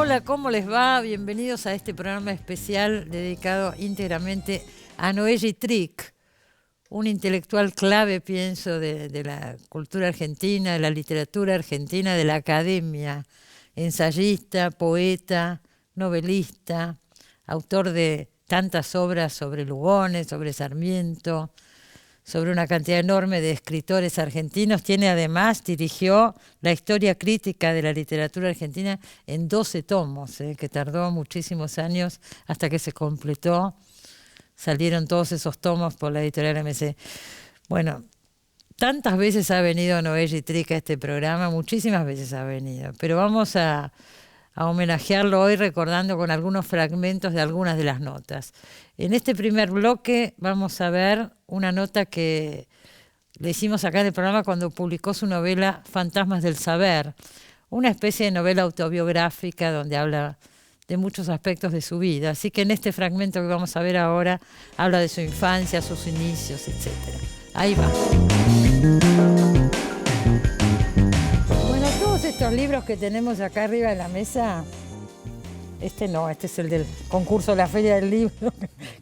Hola, ¿cómo les va? Bienvenidos a este programa especial dedicado íntegramente a Noé Trick, un intelectual clave, pienso, de la cultura argentina, de la literatura argentina, de la academia, ensayista, poeta, novelista, autor de tantas obras sobre Lugones, sobre Sarmiento, sobre una cantidad enorme de escritores argentinos. Dirigió la historia crítica de la literatura argentina en 12 tomos, que tardó muchísimos años hasta que se completó. Salieron todos esos tomos por la editorial MC. Bueno, tantas veces ha venido Noé Trick a este programa, muchísimas veces ha venido, pero vamos a homenajearlo hoy recordando con algunos fragmentos de algunas de las notas. En este primer bloque vamos a ver una nota que le hicimos acá en el programa cuando publicó su novela Fantasmas del Saber, una especie de novela autobiográfica donde habla de muchos aspectos de su vida. Así que en este fragmento que vamos a ver ahora habla de su infancia, sus inicios, etc. Ahí va. Bueno, todos estos libros que tenemos acá arriba de la mesa, este es el del concurso de la Feria del Libro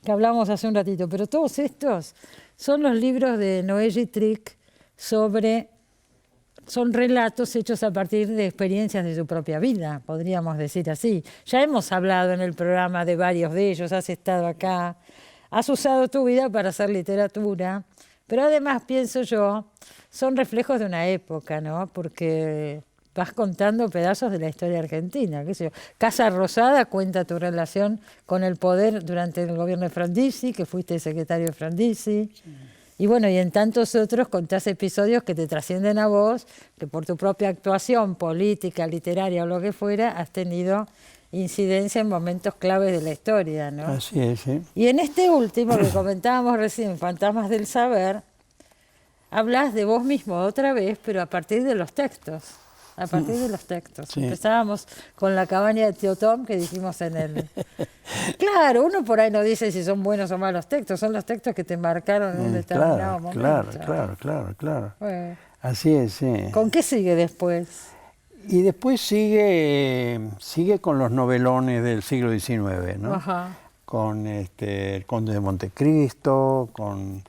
que hablamos hace un ratito, pero todos estos son los libros de Noé Trick son relatos hechos a partir de experiencias de su propia vida, podríamos decir así. Ya hemos hablado en el programa de varios de ellos, has estado acá, has usado tu vida para hacer literatura, pero además, pienso yo, son reflejos de una época, ¿no? Porque vas contando pedazos de la historia argentina, qué sé yo. Casa Rosada cuenta tu relación con el poder durante el gobierno de Frondizi, que fuiste secretario de Frondizi. Sí. Y bueno, y en tantos otros contás episodios que te trascienden a vos, que por tu propia actuación política, literaria o lo que fuera, has tenido incidencia en momentos claves de la historia, ¿no? Así es, sí. Y en este último que comentábamos recién, Fantasmas del Saber, hablas de vos mismo otra vez, pero a partir de los textos. A partir de los textos. Sí. Empezábamos con La cabaña de Tío Tom, que dijimos en el... Claro, uno por ahí no dice si son buenos o malos textos, son los textos que te marcaron en un determinado momento. Claro. Bueno. Así es, sí. ¿Con qué sigue después? Y después sigue con los novelones del siglo XIX, ¿no? Ajá. Con El Conde de Montecristo, con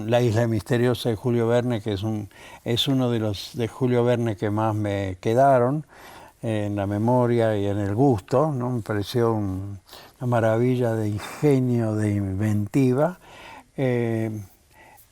La isla misteriosa de Julio Verne, que es uno de los de Julio Verne que más me quedaron en la memoria y en el gusto, ¿no? Me pareció una maravilla de ingenio, de inventiva.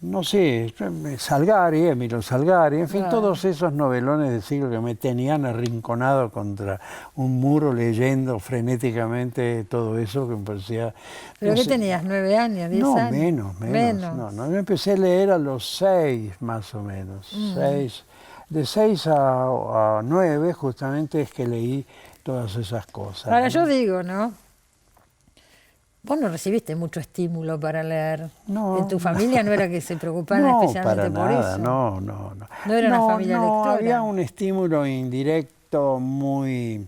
No sé, Emilio Salgari, en fin, todos esos novelones del siglo que me tenían arrinconado contra un muro leyendo frenéticamente todo eso que me parecía... ¿Pero qué tenías, 9 años, 10 años? Menos. No, yo empecé a leer a los 6 más o menos, 6. De 6 a 9 justamente es que leí todas esas cosas. Ahora, ¿no? Yo digo, ¿no? Vos no recibiste mucho estímulo para leer. No. En tu familia no era que se preocuparan especialmente por eso. No. No era una familia lectora. Había un estímulo indirecto muy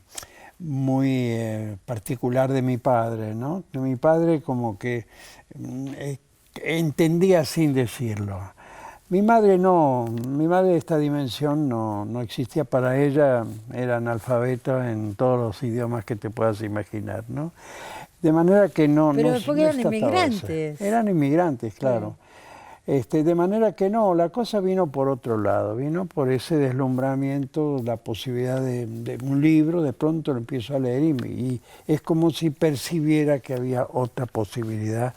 particular de mi padre, ¿no? De mi padre como que entendía sin decirlo. Mi madre de esta dimensión no existía para ella, era analfabeta en todos los idiomas que te puedas imaginar, ¿no? De manera que Pero porque eran inmigrantes. Eran inmigrantes, claro. Sí. De manera que la cosa vino por otro lado, vino por ese deslumbramiento, la posibilidad de un libro, de pronto lo empiezo a leer y es como si percibiera que había otra posibilidad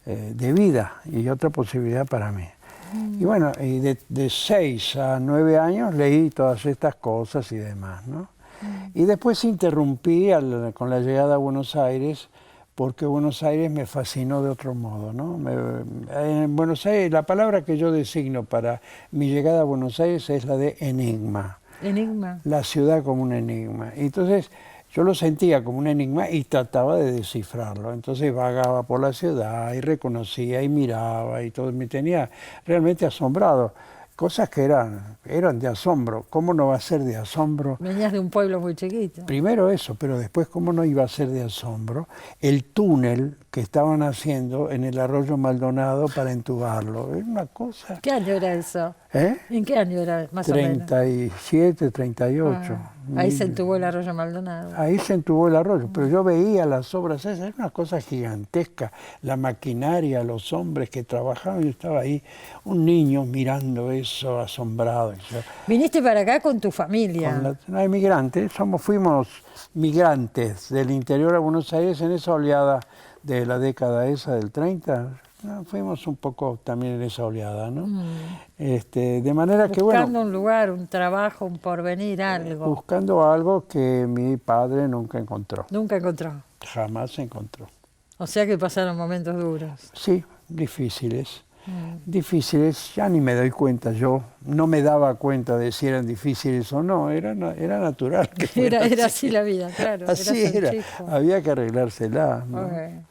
de vida y otra posibilidad para mí. Y bueno, y de 6 a 9 años leí todas estas cosas y demás, ¿no? Y después interrumpí con la llegada a Buenos Aires, porque Buenos Aires me fascinó de otro modo, ¿no? En Buenos Aires, la palabra que yo designo para mi llegada a Buenos Aires es la de enigma. Enigma. La ciudad como un enigma. Y entonces yo lo sentía como un enigma y trataba de descifrarlo. Entonces vagaba por la ciudad y reconocía y miraba y todo. Me tenía realmente asombrado. Cosas que eran de asombro. ¿Cómo no va a ser de asombro? Venías de un pueblo muy chiquito. Primero eso, pero después, ¿cómo no iba a ser de asombro? El túnel que estaban haciendo en el arroyo Maldonado para entubarlo. Era una cosa... ¿Qué año era eso? ¿Eh? ¿En qué año era, más o menos? 37, 38. Ahí se entubó el arroyo Maldonado. Ahí se entubó el arroyo, pero yo veía las obras esas, era una cosa gigantesca, la maquinaria, los hombres que trabajaban, yo estaba ahí, un niño mirando eso, asombrado. ¿Viniste para acá con tu familia? No, migrantes, fuimos migrantes del interior a Buenos Aires en esa oleada de la década esa del 30. No, fuimos un poco también en esa oleada, ¿no? De manera que, bueno... Buscando un lugar, un trabajo, un porvenir, algo. Buscando algo que mi padre nunca encontró. Nunca encontró. Jamás encontró. O sea que pasaron momentos duros. Sí, difíciles. Difíciles, ya ni me doy cuenta, yo no me daba cuenta de si eran difíciles o no, era natural. Que era así la vida, claro. Así era, había que arreglársela, ¿no? Okay.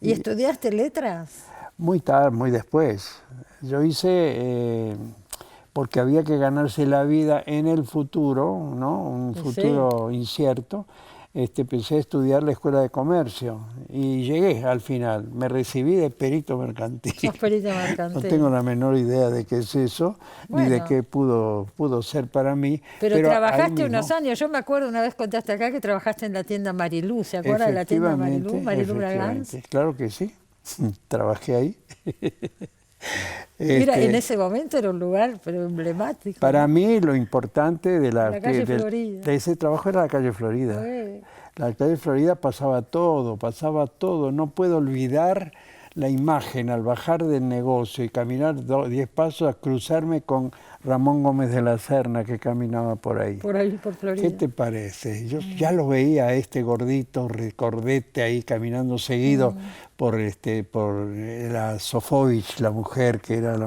¿Y estudiaste letras? Muy tarde, muy después. Yo hice, porque había que ganarse la vida en el futuro, ¿no? Un futuro incierto. Empecé a estudiar la Escuela de Comercio y llegué al final. Me recibí de perito mercantil. ¿Sos perito mercantil? No tengo la menor idea de qué es eso, ni de qué pudo ser para mí. Pero trabajaste unos años. Yo me acuerdo, una vez contaste acá que trabajaste en la tienda Marilú. ¿Se acuerda de la tienda Marilú? Marilú Bragans. Claro que sí. Trabajé ahí. Mira, en ese momento era un lugar pero emblemático. Para mí lo importante la calle Florida. De ese trabajo era la calle Florida. La calle Florida pasaba todo. No puedo olvidar la imagen al bajar del negocio y caminar 10 pasos a cruzarme con Ramón Gómez de la Serna que caminaba por ahí. Por ahí, por Florida. ¿Qué te parece? Yo ya lo veía a este gordito recordete ahí caminando seguido por la Sofovich, la mujer que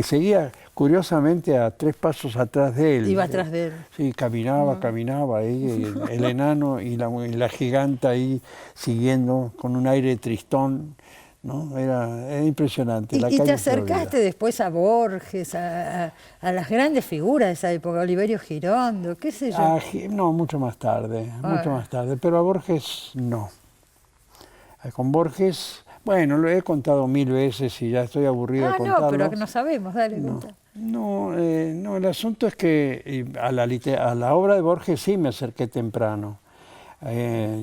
seguía curiosamente a 3 pasos atrás de él. Iba atrás de él. Sí, caminaba ahí, el enano y la giganta ahí siguiendo con un aire tristón. ¿No? Era impresionante. ¿Y te acercaste después a Borges, a las grandes figuras de esa época, Oliverio Girondo, qué sé yo? No, mucho más tarde, pero a Borges no. Con Borges, bueno, lo he contado 1000 veces y ya estoy aburrido de contarlo. No, pero que no sabemos, dale, cuenta. No, el asunto es que a la obra de Borges sí me acerqué temprano.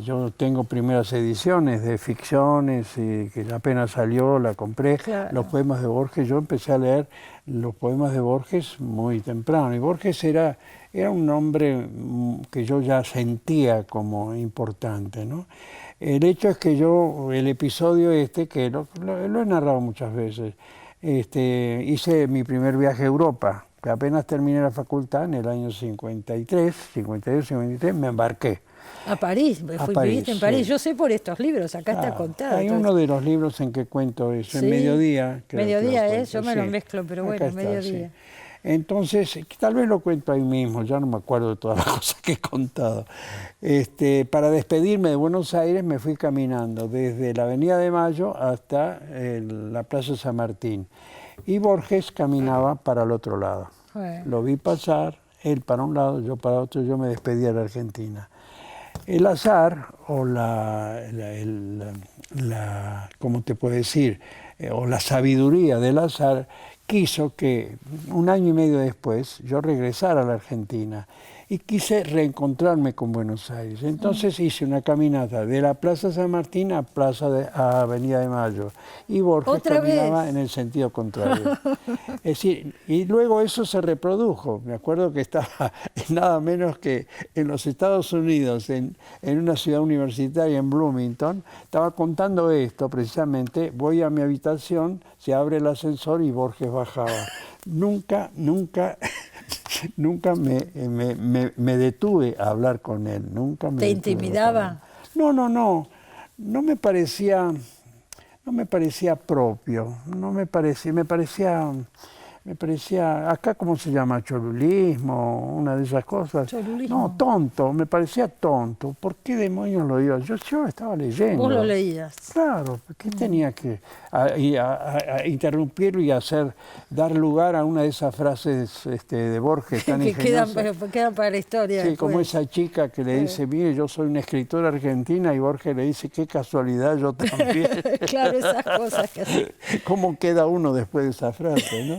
Yo tengo primeras ediciones de ficciones y que apenas salió, la compré. Claro. Los poemas de Borges, yo empecé a leer los poemas de Borges muy temprano. Y Borges era un hombre que yo ya sentía como importante, ¿no? El hecho es que el episodio que lo he narrado muchas veces, hice mi primer viaje a Europa, que apenas terminé la facultad en el año 52, 53, me embarqué. A París, viviste en París. Sí. Yo sé por estos libros, acá está contado. Hay uno de los libros en que cuento eso, en Mediodía. Mediodía yo me lo mezclo, pero bueno, Mediodía. Sí. Entonces, tal vez lo cuento ahí mismo, ya no me acuerdo de todas las cosas que he contado. Para despedirme de Buenos Aires me fui caminando desde la Avenida de Mayo hasta la Plaza San Martín. Y Borges caminaba para el otro lado. Lo vi pasar, él para un lado, yo para otro, yo me despedía de la Argentina. El azar o ¿cómo te puedo decir? O la sabiduría del azar quiso que 1 año y medio después yo regresara a la Argentina y quise reencontrarme con Buenos Aires. Entonces hice una caminata de la Plaza San Martín a Avenida de Mayo y Borges caminaba en el sentido contrario. Es decir, y luego eso se reprodujo. Me acuerdo que estaba nada menos que en los Estados Unidos, en una ciudad universitaria en Bloomington, estaba contando esto precisamente, voy a mi habitación, se abre el ascensor y Borges bajaba. Nunca me detuve a hablar con él, nunca me ¿Te intimidaba? No me parecía propio, me parecía, acá ¿cómo se llama? Cholulismo, una de esas cosas. ¿Cholulismo? No, tonto, me parecía tonto. ¿Por qué demonios lo iba? Yo estaba leyendo. ¿Vos lo leías? Claro, ¿por qué tenía que interrumpirlo y dar lugar a una de esas frases de Borges tan que ingeniosas? quedan para la historia. Sí, después. como esa chica que le dice, mire, yo soy una escritora argentina, y Borges le dice, qué casualidad, yo también. Claro, esas cosas que hace. ¿Cómo queda uno después de esa frase, no?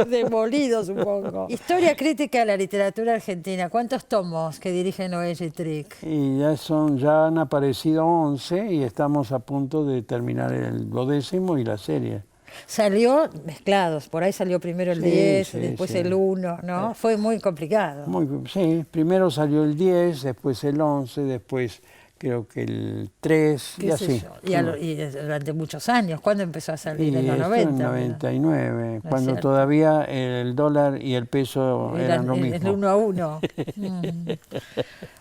demolido, supongo. Historia crítica de la literatura argentina. ¿Cuántos tomos que dirige Noé Trick? Y ya han aparecido 11 y estamos a punto de terminar el 12º y la serie. Salió mezclados, por ahí salió primero el 10, sí, después sí. el 1, ¿no? Fue muy complicado. Sí, primero salió el 10, después el 11, después creo que el 3 y así. Y durante muchos años, ¿cuándo empezó a salir? En los esto 90. en 99, ¿no? cuando todavía el dólar y el peso eran lo mismo. El 1 a 1.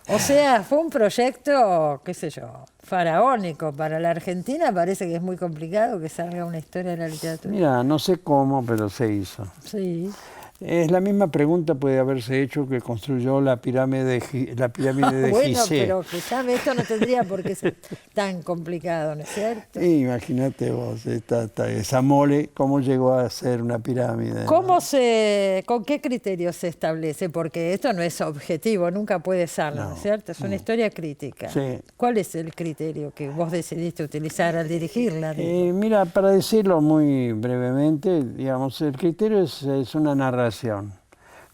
O sea, fue un proyecto, qué sé yo, faraónico. Para la Argentina parece que es muy complicado que salga una historia de la literatura. Mira, no sé cómo, pero se hizo. Sí. Es la misma pregunta puede haberse hecho que construyó la pirámide de Gizeh. Bueno, pero escuchame, esto no tendría por qué ser tan complicado, ¿no es cierto? Imagínate vos, esa mole, cómo llegó a ser una pirámide. ¿Con qué criterios se establece? Porque esto no es objetivo, nunca puede serlo, ¿no es cierto? Es una historia crítica. Sí. ¿Cuál es el criterio que vos decidiste utilizar al dirigirla? Mira, para decirlo muy brevemente, digamos, el criterio es una narración.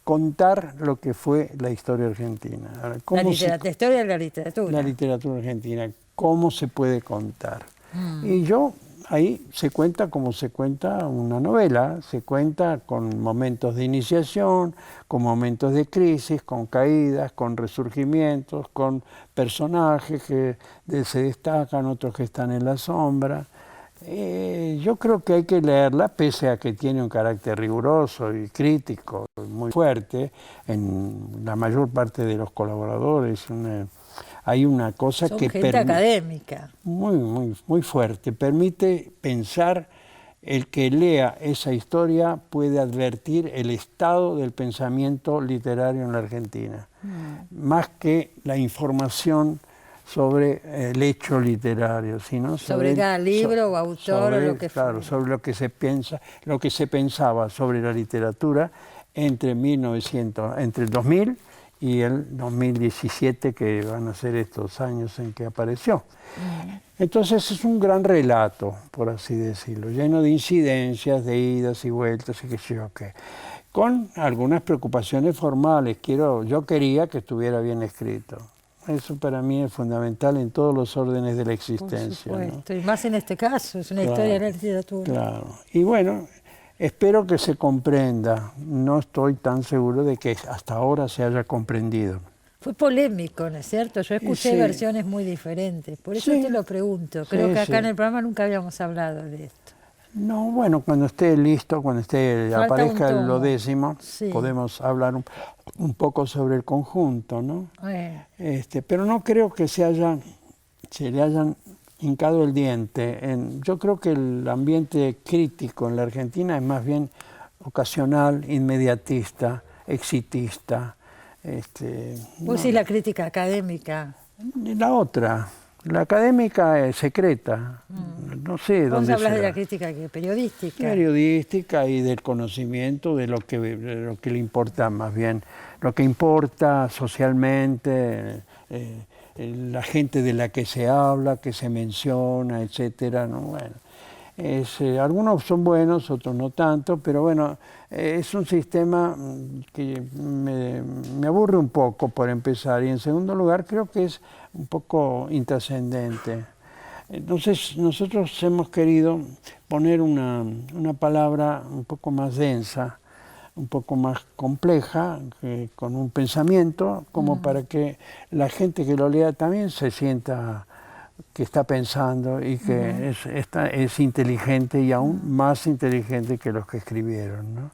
Contar lo que fue la historia argentina. Ahora, la historia de la literatura. La literatura argentina, cómo se puede contar. Y ahí se cuenta como se cuenta una novela, se cuenta con momentos de iniciación, con momentos de crisis, con caídas, con resurgimientos, con personajes que se destacan, otros que están en la sombra. Yo creo que hay que leerla, pese a que tiene un carácter riguroso y crítico muy fuerte en la mayor parte de los colaboradores. Hay una cosa Son que gente académica. Muy fuerte. Permite pensar, el que lea esa historia puede advertir el estado del pensamiento literario en la Argentina, más que la información sobre el hecho literario, sino sobre cada libro o autor o lo que claro, fue. sobre lo que se piensa, lo que se pensaba sobre la literatura entre el 2000 y el 2017, que van a ser estos años en que apareció. Entonces es un gran relato, por así decirlo, lleno de incidencias, de idas y vueltas y qué sé yo qué, con algunas preocupaciones formales. Yo quería que estuviera bien escrito. Eso para mí es fundamental en todos los órdenes de la existencia. Por supuesto, ¿no? Y más en este caso, es una historia de la literatura. Claro, y bueno, espero que se comprenda. No estoy tan seguro de que hasta ahora se haya comprendido. Fue polémico, ¿no es cierto? Yo escuché versiones muy diferentes, por eso te lo pregunto. Creo que acá en el programa nunca habíamos hablado de esto. No, bueno, cuando esté listo, cuando aparezca el 10º, podemos hablar un poco sobre el conjunto, ¿no? Pero no creo que se le hayan hincado el diente. Yo creo que el ambiente crítico en la Argentina es más bien ocasional, inmediatista, exitista. Pues sí, la crítica académica. La otra. La académica es secreta, no sé dónde. Vos hablas de la crítica periodística. Periodística y del conocimiento de lo que le importa, más bien, lo que importa socialmente, la gente de la que se habla, que se menciona, etcétera, ¿no? Bueno, algunos son buenos, otros no tanto, pero bueno, es un sistema que me aburre un poco por empezar, y en segundo lugar creo que es un poco intrascendente. Entonces nosotros hemos querido poner una palabra un poco más densa, un poco más compleja, con un pensamiento, como para que la gente que lo lea también se sienta que está pensando y que es inteligente y aún más inteligente que los que escribieron, ¿no?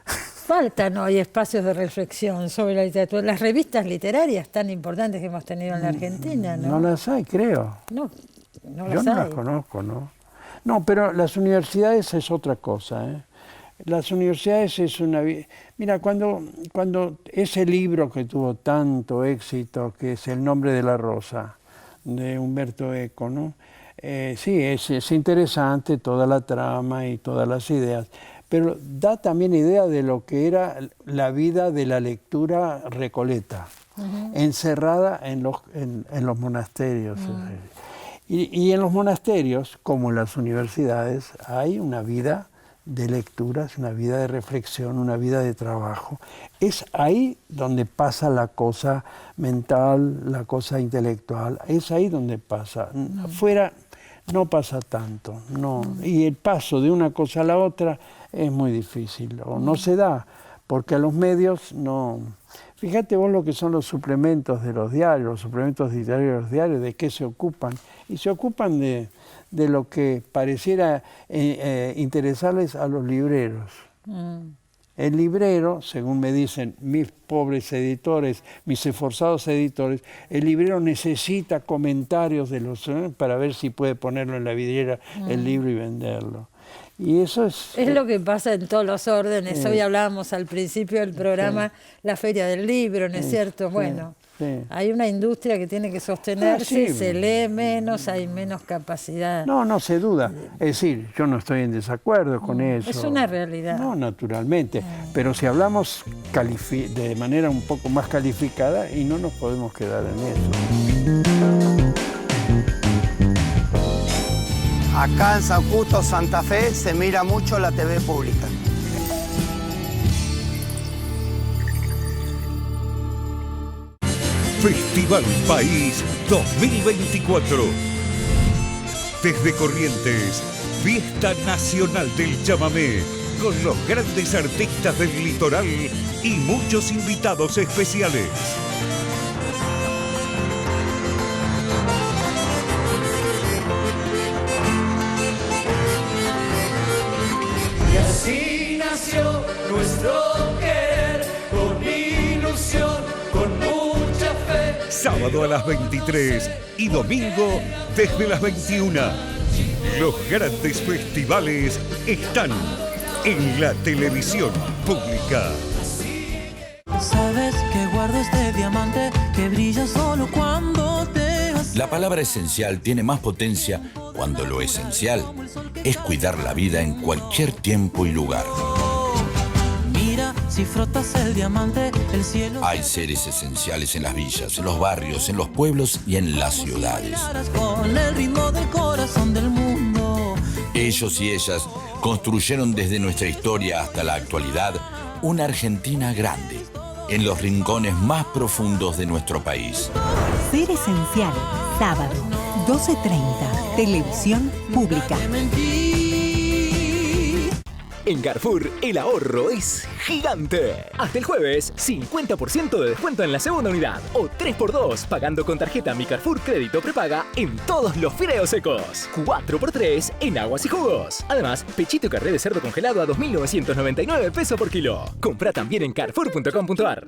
Faltan hoy espacios de reflexión sobre la literatura. Las revistas literarias tan importantes que hemos tenido en la Argentina, ¿no? No las hay, creo. No Yo no las conozco, ¿no? No, pero las universidades es otra cosa, ¿eh? Las universidades es una... Mira, cuando ese libro que tuvo tanto éxito, que es El nombre de la rosa, de Umberto Eco, ¿no? Sí, es interesante toda la trama y todas las ideas, pero da también idea de lo que era la vida de la lectura recoleta, encerrada en los monasterios. Y en los monasterios, como en las universidades, hay una vida de lecturas, una vida de reflexión, una vida de trabajo. Es ahí donde pasa la cosa mental, la cosa intelectual, es ahí donde pasa. Afuera no pasa tanto, no. Y el paso de una cosa a la otra es muy difícil, o no se da, porque a los medios no... Fíjate vos lo que son los suplementos de los diarios, los suplementos literarios de los diarios, de qué se ocupan. Y se ocupan de lo que pareciera interesarles a los libreros. El librero, según me dicen mis pobres editores, mis esforzados editores, el librero necesita comentarios de los para ver si puede ponerlo en la vidriera el libro y venderlo. Y eso es lo que pasa en todos los órdenes. Hoy hablábamos al principio del programa la Feria del Libro, ¿no es cierto? Bueno, hay una industria que tiene que sostenerse, se lee menos, hay menos capacidad. No se duda. Es decir, yo no estoy en desacuerdo con eso. Es una realidad. No, naturalmente. Pero si hablamos de manera un poco más calificada, y no nos podemos quedar en eso. Acá en San Justo, Santa Fe, se mira mucho la TV pública. Festival País 2024. Desde Corrientes, Fiesta Nacional del Chamamé, con los grandes artistas del litoral y muchos invitados especiales. Y así nació nuestro querer, con ilusión, con mucha fe. Sábado a las 23 y domingo desde las 21. Los grandes festivales están en la televisión pública. Sabes que guardo este diamante que brilla solo cuando te has... La palabra esencial tiene más potencia cuando lo esencial es cuidar la vida en cualquier tiempo y lugar. Mira, si frotas el diamante, el cielo... Hay seres esenciales en las villas, en los barrios, en los pueblos y en las ciudades. Con el ritmo del corazón del mundo. Ellos y ellas construyeron desde nuestra historia hasta la actualidad una Argentina grande, en los rincones más profundos de nuestro país. Ser esencial, sábado, 12:30, televisión pública. En Carrefour, el ahorro es gigante. Hasta el jueves, 50% de descuento en la segunda unidad o 3x2 pagando con tarjeta Mi Carrefour Crédito Prepaga en todos los fideos secos. 4x3 en aguas y jugos. Además, pechito carré de cerdo congelado a 2.999 pesos por kilo. Compra también en carrefour.com.ar.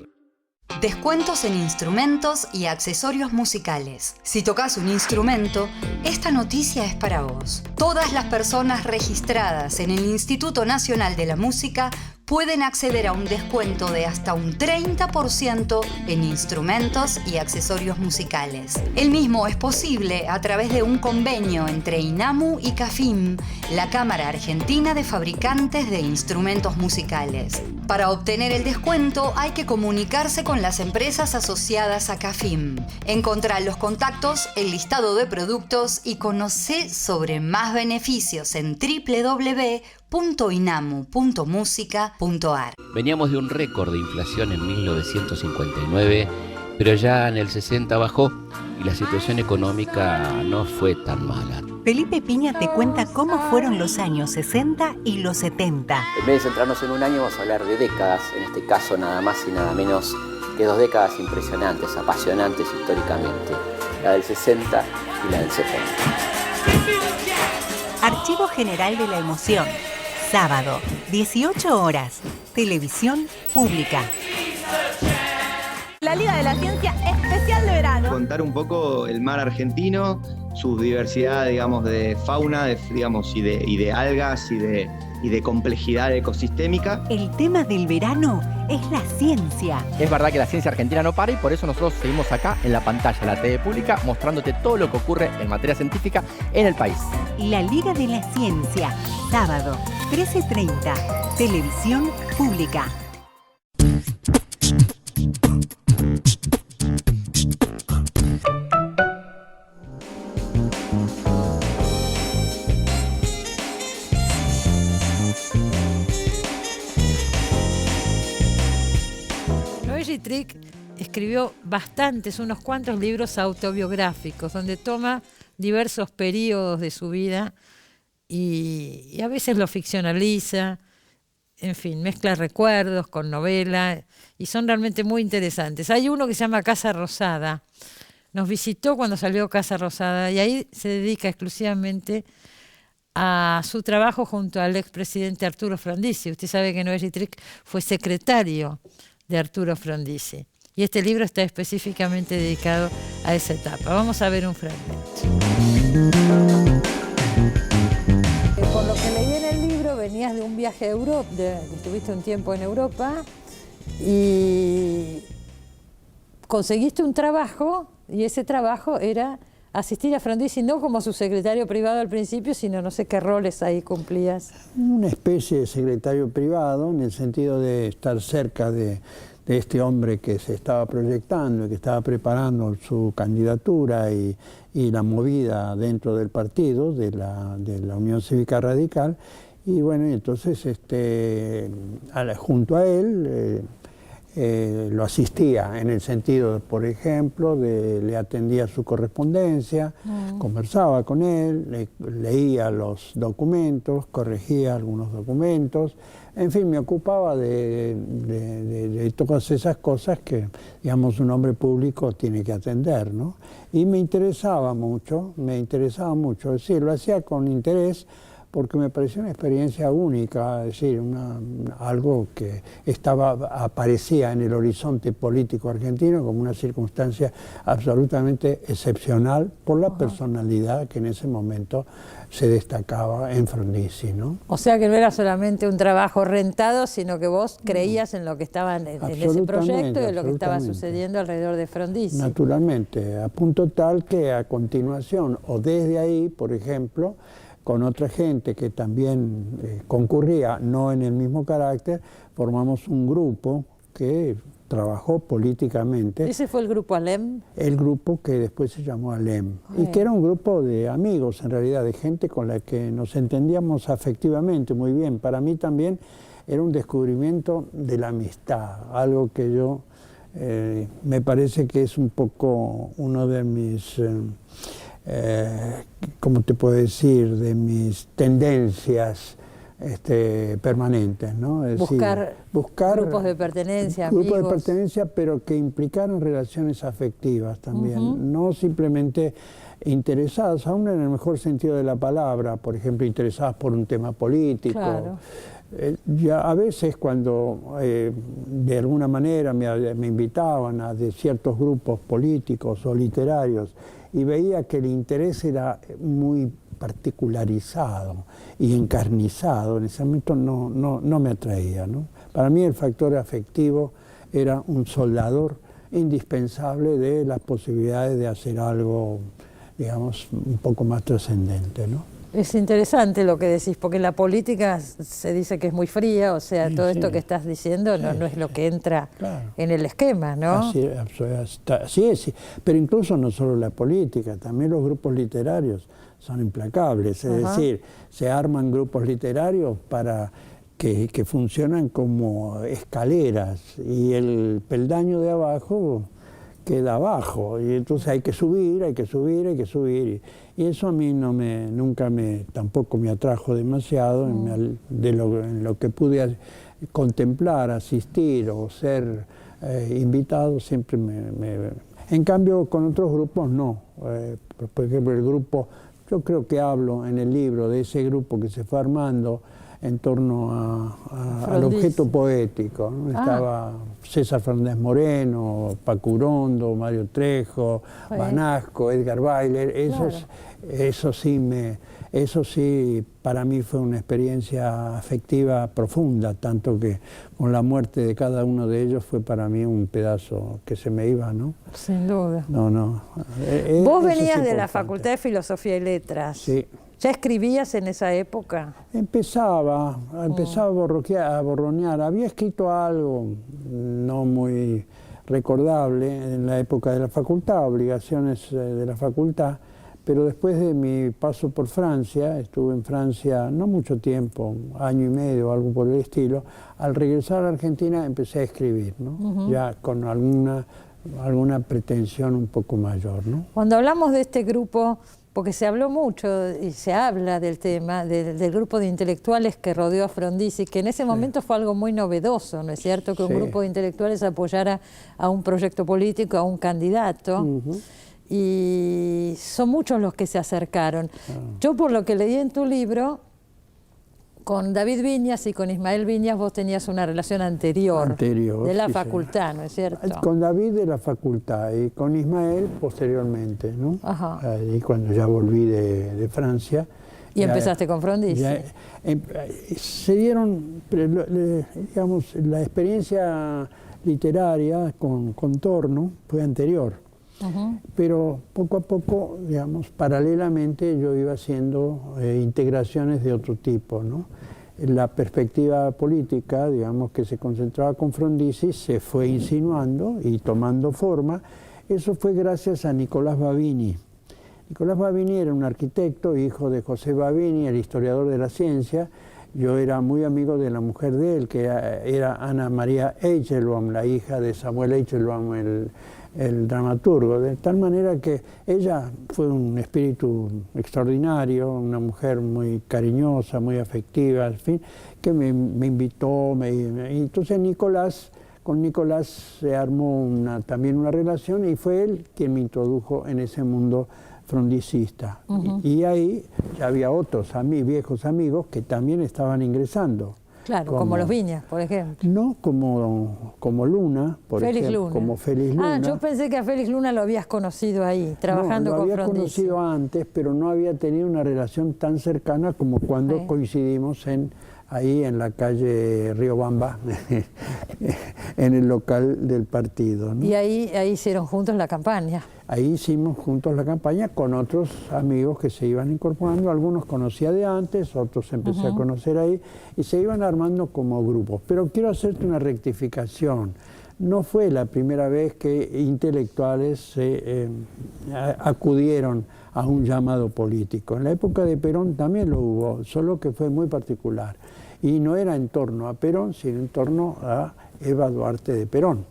Descuentos en instrumentos y accesorios musicales. Si tocas un instrumento, esta noticia es para vos. Todas las personas registradas en el Instituto Nacional de la Música pueden acceder a un descuento de hasta un 30% en instrumentos y accesorios musicales. El mismo es posible a través de un convenio entre INAMU y CAFIM, la Cámara Argentina de Fabricantes de Instrumentos Musicales. Para obtener el descuento hay que comunicarse con las empresas asociadas a CAFIM. Encontrá los contactos, el listado de productos y conocé sobre más beneficios en www.inamu.musica.ar. Veníamos de un récord de inflación en 1959, pero ya en el 60 bajó y la situación económica no fue tan mala. Felipe Piña te cuenta cómo fueron los años 60 y los 70. En vez de centrarnos en un año, vamos a hablar de décadas, en este caso nada más y nada menos que 2 décadas impresionantes, apasionantes históricamente, la del 60 y la del 70. Archivo General de la Emoción, sábado, 18 horas, televisión pública. La Liga de la Ciencia especial de verano. Contar un poco el mar argentino, su diversidad, digamos, de fauna, digamos, y de algas y de complejidad ecosistémica. El tema del verano es la ciencia. Es verdad que la ciencia argentina no para y por eso nosotros seguimos acá en la pantalla, la TV pública, mostrándote todo lo que ocurre en materia científica en el país. La Liga de la Ciencia, sábado, 13:30, televisión pública. Noé Trick escribió unos cuantos libros autobiográficos, donde toma diversos periodos de su vida y a veces lo ficcionaliza, en fin, mezcla recuerdos con novela y son realmente muy interesantes. Hay uno que se llama Casa Rosada, nos visitó cuando salió Casa Rosada y ahí se dedica exclusivamente a su trabajo junto al expresidente Arturo Frondizi. Usted sabe que Noé Trick fue secretario de Arturo Frondizi y este libro está específicamente dedicado a esa etapa. Vamos a ver un fragmento. Por lo que leí en el libro, venías de un viaje a Europa, estuviste un tiempo en Europa y conseguiste un trabajo, y ese trabajo era asistir a Frondizi, no como su secretario privado al principio, sino no sé qué roles ahí cumplías. Una especie de secretario privado, en el sentido de estar cerca de este hombre que se estaba proyectando y que estaba preparando su candidatura y la movida dentro del partido, de la Unión Cívica Radical. Y bueno, entonces junto a él lo asistía en el sentido, por ejemplo, le atendía su correspondencia, conversaba con él, leía los documentos, corregía algunos documentos, en fin, me ocupaba de todas esas cosas que, digamos, un hombre público tiene que atender, ¿no? Y me interesaba mucho, es decir, lo hacía con interés, porque me pareció una experiencia única, es decir, algo que aparecía en el horizonte político argentino como una circunstancia absolutamente excepcional por la personalidad que en ese momento se destacaba en Frondizi, ¿no? O sea que no era solamente un trabajo rentado, sino que vos creías en lo que estaba en ese proyecto y en lo que estaba sucediendo alrededor de Frondizi. Naturalmente, a punto tal que a continuación, o desde ahí, por ejemplo, con otra gente que también concurría, no en el mismo carácter, formamos un grupo que trabajó políticamente. ¿Ese fue el grupo ALEM? El grupo que después se llamó ALEM, y que era un grupo de amigos, en realidad, de gente con la que nos entendíamos afectivamente muy bien. Para mí también era un descubrimiento de la amistad, algo que yo me parece que es un poco uno de mis... ¿cómo te puedo decir?, de mis tendencias permanentes, ¿no? Es buscar grupos de pertenencia, grupos amigos. de pertenencia, pero que implicaron relaciones afectivas también, no simplemente interesadas, aún en el mejor sentido de la palabra, por ejemplo, interesadas por un tema político. Claro. Ya a veces cuando de alguna manera me invitaban a de ciertos grupos políticos o literarios y veía que el interés era muy particularizado y encarnizado, en ese momento no me atraía, ¿no? Para mí el factor afectivo era un soldador indispensable de las posibilidades de hacer algo, digamos, un poco más trascendente, ¿no? Es interesante lo que decís, porque la política se dice que es muy fría, o sea, todo esto que estás diciendo no es lo que entra en el esquema, ¿no? Así es, pero incluso no solo la política, también los grupos literarios son implacables, es decir, se arman grupos literarios para que funcionan como escaleras y el peldaño de abajo queda abajo, y entonces hay que subir, y eso a mí tampoco me atrajo demasiado en lo que pude contemplar, asistir o ser invitado, siempre en cambio con otros grupos no, por ejemplo el grupo, yo creo que hablo en el libro de ese grupo que se fue armando en torno al objeto poético, ¿no? Estaba César Fernández Moreno, Paco Urondo, Mario Trejo, Banasco, Edgar Bailer, eso sí para mí fue una experiencia afectiva profunda, tanto que con la muerte de cada uno de ellos fue para mí un pedazo que se me iba, ¿no? Sin duda. Vos venías de la Facultad de Filosofía y Letras. Sí. ¿Ya escribías en esa época? Empezaba a borronear. Había escrito algo no muy recordable en la época de la facultad, obligaciones de la facultad, Pero después de mi paso por Francia, estuve en Francia no mucho tiempo, año y medio o algo por el estilo, al regresar a Argentina empecé a escribir, ¿no? Ya con alguna pretensión un poco mayor, ¿no? Cuando hablamos de este grupo, porque se habló mucho y se habla del tema, del grupo de intelectuales que rodeó a Frondizi, que en ese momento fue algo muy novedoso, ¿no es cierto? Que un grupo de intelectuales apoyara a un proyecto político, a un candidato. Y son muchos los que se acercaron. Yo, por lo que leí en tu libro, con David Viñas y con Ismael Viñas vos tenías una relación anterior de la facultad, ¿no es cierto? Con David de la facultad y con Ismael posteriormente, ¿no? Y cuando ya volví de Francia. Y empezaste con Frondizi. Se dieron, digamos, la experiencia literaria con Torno fue anterior. Pero poco a poco, digamos, paralelamente yo iba haciendo integraciones de otro tipo, ¿no? La perspectiva política, digamos, que se concentraba con Frondizi, se fue insinuando y tomando forma. Eso fue gracias a Nicolás Babini. Nicolás Babini era un arquitecto, hijo de José Babini, el historiador de la ciencia. Yo era muy amigo de la mujer de él, que era Ana María Eichelbaum, la hija de Samuel Eichelbaum, el dramaturgo, de tal manera que ella fue un espíritu extraordinario, una mujer muy cariñosa, muy afectiva, en fin, que me invitó, entonces con Nicolás se armó también una relación y fue él quien me introdujo en ese mundo frondicista. Y ahí ya había otros viejos amigos que también estaban ingresando. Claro, como los Viñas, por ejemplo. No, como Luna, por ejemplo. Como Félix Luna. Yo pensé que a Félix Luna lo habías conocido ahí, trabajando con Frondizi. Lo había conocido antes, pero no había tenido una relación tan cercana como cuando coincidimos ahí en la calle Riobamba, en el local del partido, ¿no? Y ahí hicieron juntos la campaña. Ahí hicimos juntos la campaña con otros amigos que se iban incorporando, algunos conocía de antes, otros empecé a conocer ahí, y se iban armando como grupos. Pero quiero hacerte una rectificación. No fue la primera vez que intelectuales acudieron a un llamado político. En la época de Perón también lo hubo, solo que fue muy particular. Y no era en torno a Perón, sino en torno a Eva Duarte de Perón,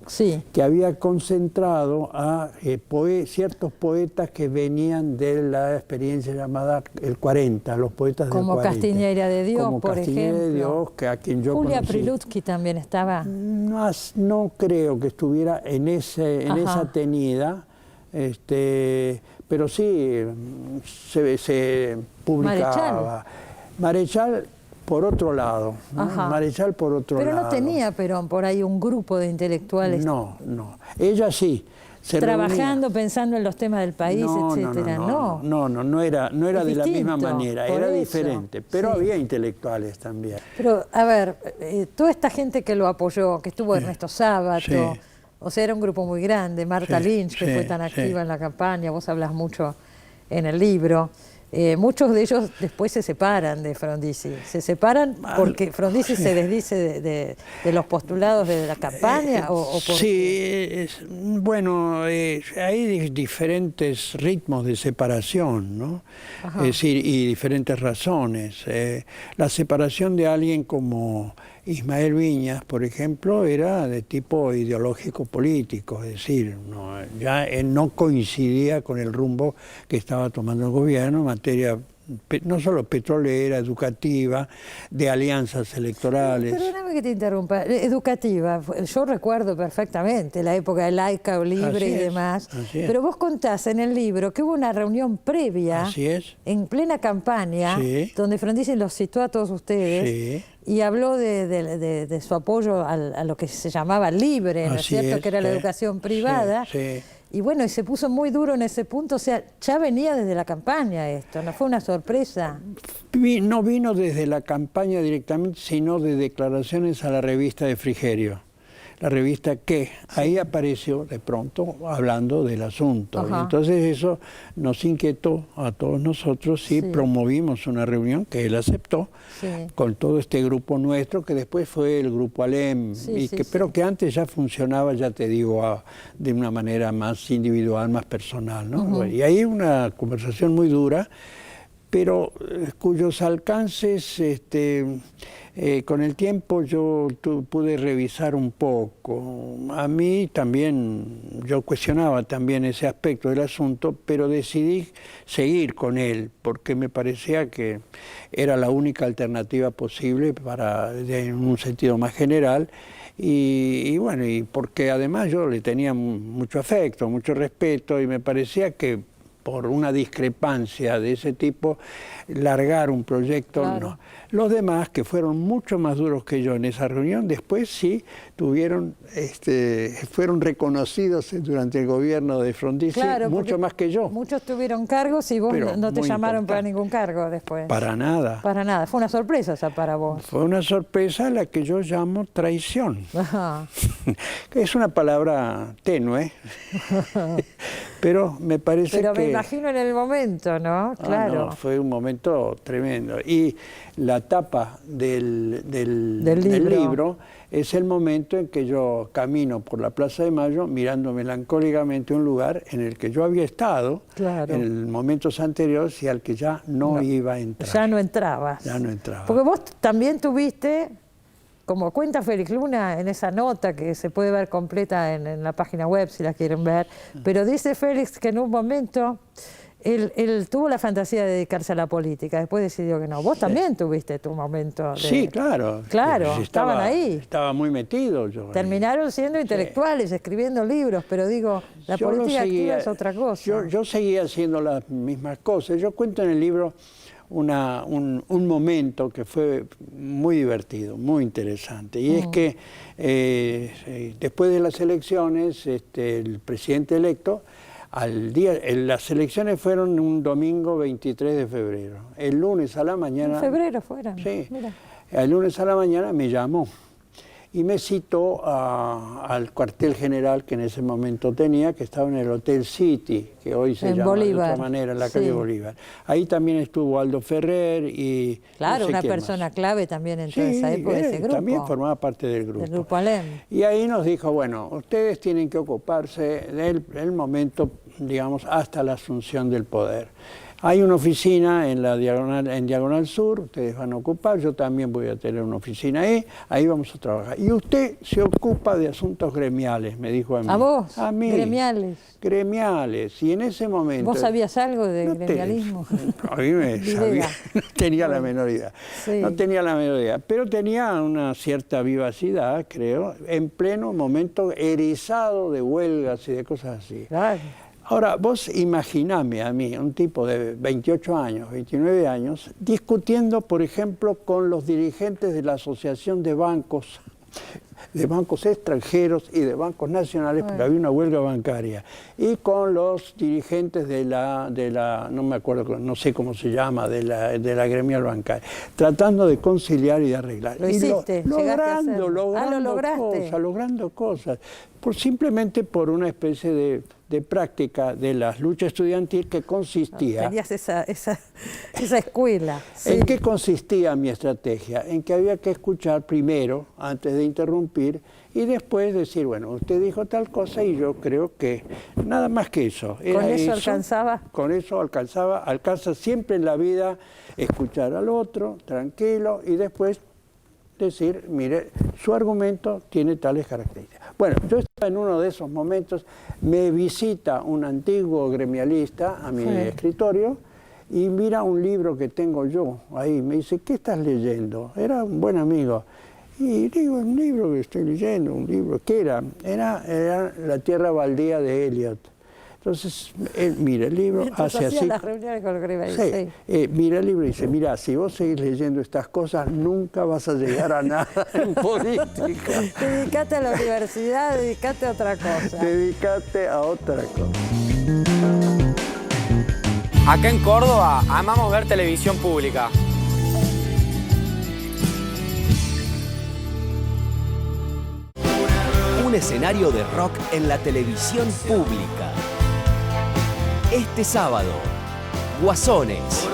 que había concentrado a ciertos poetas que venían de la experiencia llamada el 40, los poetas del 40. Como Castiñeira de Dios, como por Castiñeira ejemplo. de Dios, a quien yo Julia conocí. Prilutsky también estaba. No creo que estuviera en esa tenida, pero sí se publicaba. Marechal por otro lado, ¿no? Marechal por otro lado. Pero no tenía Perón por ahí un grupo de intelectuales. No. Ella sí. Trabajando, pensando en los temas del país, etcétera. No era de la misma manera, era diferente, pero había intelectuales también. Pero, a ver, toda esta gente que lo apoyó, que estuvo Ernesto Sábato, o sea, era un grupo muy grande, Marta Lynch, que fue tan activa en la campaña, vos hablas mucho en el libro. Muchos de ellos después se separan de Frondizi. ¿Se separan porque Frondizi se desdice de los postulados de la campaña? Sí, bueno, hay diferentes ritmos de separación, ¿no? Es decir, y diferentes razones. La separación de alguien como Ismael Viñas, por ejemplo, era de tipo ideológico político, es decir, ya no coincidía con el rumbo que estaba tomando el gobierno en materia no solo petrolera, educativa, de alianzas electorales. Perdóname que te interrumpa, educativa, yo recuerdo perfectamente la época de laica o libre y demás, pero vos contás en el libro que hubo una reunión previa, en plena campaña, donde Frondizi los citó a todos ustedes, y habló de su apoyo a lo que se llamaba libre, ¿no es cierto?, que era la educación privada. Y bueno, y se puso muy duro en ese punto, o sea, ya venía desde la campaña esto, ¿no fue una sorpresa? No vino desde la campaña directamente, sino de declaraciones a la revista de Frigerio. la revista ¿Qué? Ahí apareció de pronto hablando del asunto. Ajá. Y entonces eso nos inquietó a todos nosotros y promovimos una reunión que él aceptó con todo este grupo nuestro, que después fue el Grupo Alem, pero que antes ya funcionaba, ya te digo, de una manera más individual, más personal, ¿no? Y ahí una conversación muy dura, pero cuyos alcances, con el tiempo yo pude revisar un poco. A mí también, yo cuestionaba también ese aspecto del asunto, pero decidí seguir con él, porque me parecía que era la única alternativa posible en un sentido más general. Y bueno, y porque además yo le tenía mucho afecto, mucho respeto, y me parecía que por una discrepancia de ese tipo, largar un proyecto, no. Los demás, que fueron mucho más duros que yo en esa reunión, después sí fueron reconocidos durante el gobierno de Frondizi, mucho más que yo. Muchos tuvieron cargos y vos no te llamaron para ningún cargo después. Para nada. Para nada. Fue una sorpresa esa para vos. Fue una sorpresa la que yo llamo traición. Ajá. Que es una palabra tenue, pero me parece que... Pero me imagino en el momento, ¿no? Claro. No, fue un momento tremendo. Y la tapa del libro es el momento en que yo camino por la Plaza de Mayo mirando melancólicamente un lugar en el que yo había estado en momentos anteriores y al que ya no iba a entrar. Ya no entrabas. Ya no entraba. Porque vos también tuviste, como cuenta Félix Luna en esa nota que se puede ver completa en la página web si la quieren ver, pero dice Félix que en un momento él tuvo la fantasía de dedicarse a la política, después decidió que no. Vos también tuviste tu momento. Sí, claro. Claro, estaban ahí. Estaba muy metido yo. Terminaron siendo intelectuales, escribiendo libros, pero digo, la política activa es otra cosa. Yo seguía haciendo las mismas cosas. Yo cuento en el libro un momento que fue muy divertido, muy interesante. Y es que después de las elecciones, el presidente electo, las elecciones fueron un domingo 23 de febrero. El lunes a la mañana... En febrero fueron. Sí. Mira. El lunes a la mañana me llamó y me citó al cuartel general que en ese momento tenía, que estaba en el Hotel City, que hoy se llama Bolívar. de otra manera, en la calle Bolívar. Ahí también estuvo Aldo Ferrer y... Claro, no sé una quién persona más. clave también en toda esa época de ese grupo. También formaba parte del grupo. Del Grupo Alem. Y ahí nos dijo, bueno, ustedes tienen que ocuparse del momento, digamos, hasta la asunción del poder. Hay una oficina en Diagonal Sur, ustedes van a ocupar, yo también voy a tener una oficina ahí vamos a trabajar. Y usted se ocupa de asuntos gremiales, me dijo a mí. ¿A vos? A mí. Gremiales. Gremiales, y en ese momento... ¿Vos sabías algo de gremialismo? A mí me sabía, no tenía la menor idea. Sí. No tenía la menor idea, pero tenía una cierta vivacidad, creo, en pleno momento erizado de huelgas y de cosas así. Claro. Ahora, vos imaginame a mí, un tipo de 28 años, 29 años, discutiendo, por ejemplo, con los dirigentes de la Asociación de Bancos extranjeros y de bancos nacionales, porque había una huelga bancaria, y con los dirigentes de la no me acuerdo, no sé cómo se llama, de la gremial bancaria, tratando de conciliar y de arreglar. Lo hiciste, logrando cosas, simplemente por una especie de práctica de la lucha estudiantil que consistía... Tenías esa escuela. Sí. ¿En qué consistía mi estrategia? En que había que escuchar primero, antes de interrumpir, y después decir, bueno, usted dijo tal cosa y yo creo que nada más que eso. ¿Con eso alcanzaba? Con eso alcanza siempre en la vida escuchar al otro, tranquilo, y después decir, mire, su argumento tiene tales características. Bueno, yo estaba en uno de esos momentos, me visita un antiguo gremialista a mi escritorio y mira un libro que tengo yo ahí, me dice, ¿qué estás leyendo? Era un buen amigo. Y digo, un libro que estoy leyendo, un libro, ¿qué era? Era La tierra baldía de Eliot. Entonces, él mira el libro, hace así. Las reuniones con el mira el libro y dice, mira, si vos seguís leyendo estas cosas, nunca vas a llegar a nada en política. Dedicate a la universidad, dedicate a otra cosa. Dedicate a otra cosa. Acá en Córdoba amamos ver televisión pública. un escenario de rock en la televisión pública. Este sábado, Guasones.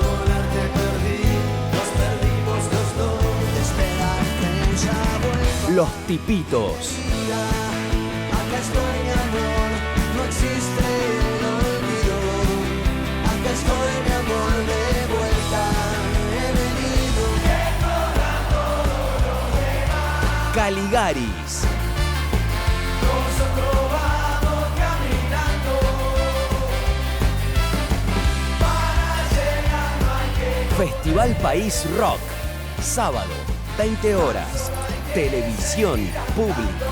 Los Tipitos. Acá estoy, mi amor, no existe el olvido. Acá estoy, mi amor, de vuelta, he venido. Caligaris. Nosotros vamos caminando para llegar a Festival País Rock. Sábado, 20 horas. Televisión pública.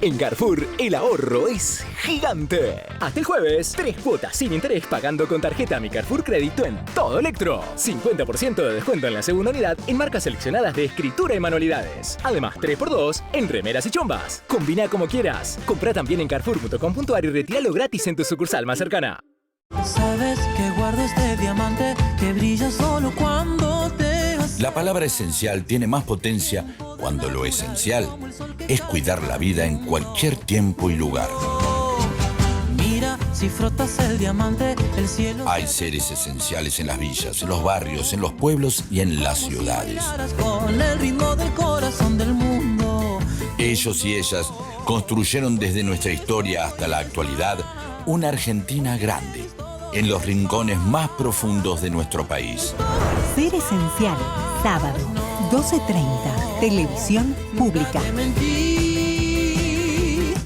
En Carrefour, el ahorro es gigante. Hasta el jueves, 3 cuotas sin interés pagando con tarjeta Mi Carrefour Crédito en todo Electro. 50% de descuento en la segunda unidad en marcas seleccionadas de escritura y manualidades. Además, 3x2 en remeras y chombas. Combina como quieras. Compra también en carrefour.com.ar y retíralo gratis en tu sucursal más cercana. Sabes que guardo este diamante que brilla solo cuando te... La palabra esencial tiene más potencia cuando lo esencial es cuidar la vida en cualquier tiempo y lugar. Mira, si frotas el diamante, el cielo... Hay seres esenciales en las villas, en los barrios, en los pueblos y en las ciudades. Con el ritmo del corazón del mundo. Ellos y ellas construyeron desde nuestra historia hasta la actualidad una Argentina grande, en los rincones más profundos de nuestro país. Ser esencial, sábado, 12:30, televisión pública.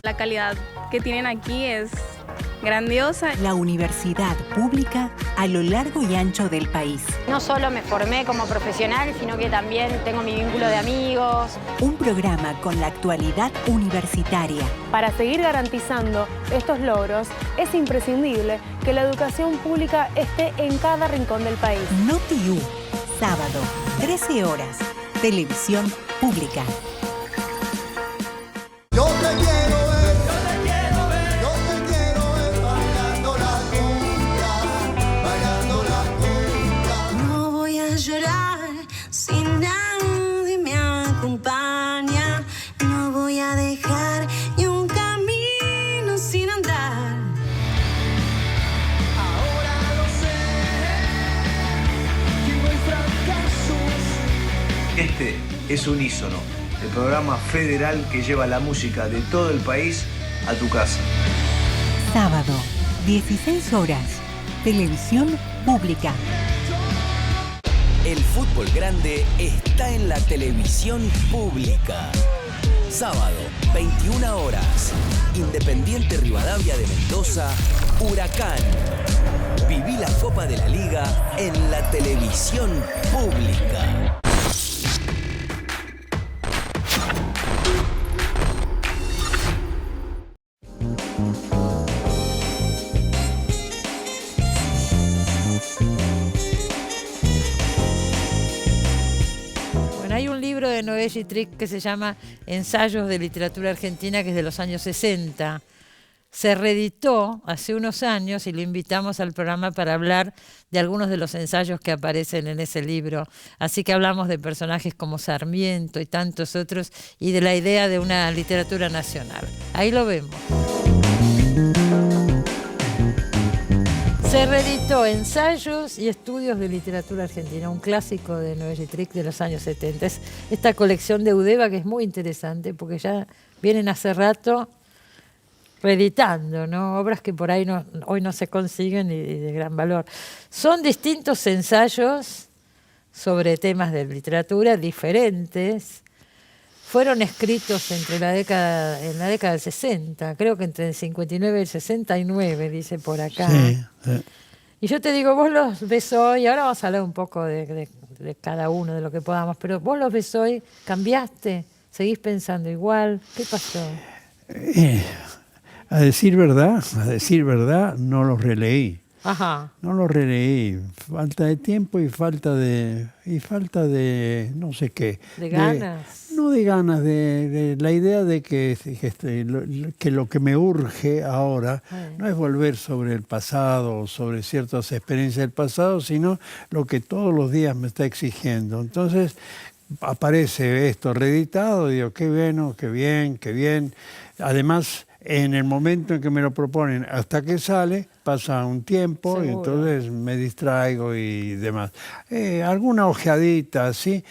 La calidad que tienen aquí es grandiosa. La universidad pública a lo largo y ancho del país. No solo me formé como profesional, sino que también tengo mi vínculo de amigos. Un programa con la actualidad universitaria. Para seguir garantizando estos logros, es imprescindible que la educación pública esté en cada rincón del país. NotiU, sábado, 13 horas, televisión pública. Yo te quiero ver, yo te quiero ver, yo te quiero ver bailando la cumbia, bailando la cumbia. No voy a llorar si nadie me acompaña. No voy a dejar ni un camino sin andar. Ahora lo sé, que no hay fracasos. Este es Unísono, el programa federal que lleva la música de todo el país a tu casa. Sábado, 16 horas, televisión pública. El fútbol grande está en la televisión pública. Sábado, 21 horas. Independiente Rivadavia de Mendoza, Huracán. Viví la Copa de la Liga en la televisión pública. Hay un libro de Noé Gitrick que se llama Ensayos de Literatura Argentina, que es de los años 60. Se reeditó hace unos años y lo invitamos al programa para hablar de algunos de los ensayos que aparecen en ese libro. Así que hablamos de personajes como Sarmiento y tantos otros y de la idea de una literatura nacional. Ahí lo vemos. Se reeditó Ensayos y Estudios de Literatura Argentina, un clásico de Noé Gitrick de los años 70. Es esta colección de Eudeva que es muy interesante porque ya vienen hace rato reeditando, ¿no? Obras que por ahí hoy no se consiguen y de gran valor. Son distintos ensayos sobre temas de literatura diferentes. Fueron escritos en la década del 60, creo que entre el 59 y el 69, dice por acá. Sí, sí. Y yo te digo, vos los ves hoy, ahora vamos a hablar un poco de cada uno, de lo que podamos, pero vos los ves hoy, ¿cambiaste? ¿Seguís pensando igual? ¿Qué pasó? A decir verdad, no los releí. Ajá. No los releí. Falta de tiempo y falta de no sé qué. ¿De ganas? No de ganas, de la idea de que lo que me urge ahora no es volver sobre el pasado, sobre ciertas experiencias del pasado, sino lo que todos los días me está exigiendo. Entonces, aparece esto reeditado, digo, qué bueno, qué bien, qué bien. Además, en el momento en que me lo proponen hasta que sale, pasa un tiempo. Seguro. Y entonces me distraigo y demás. Alguna ojeadita así.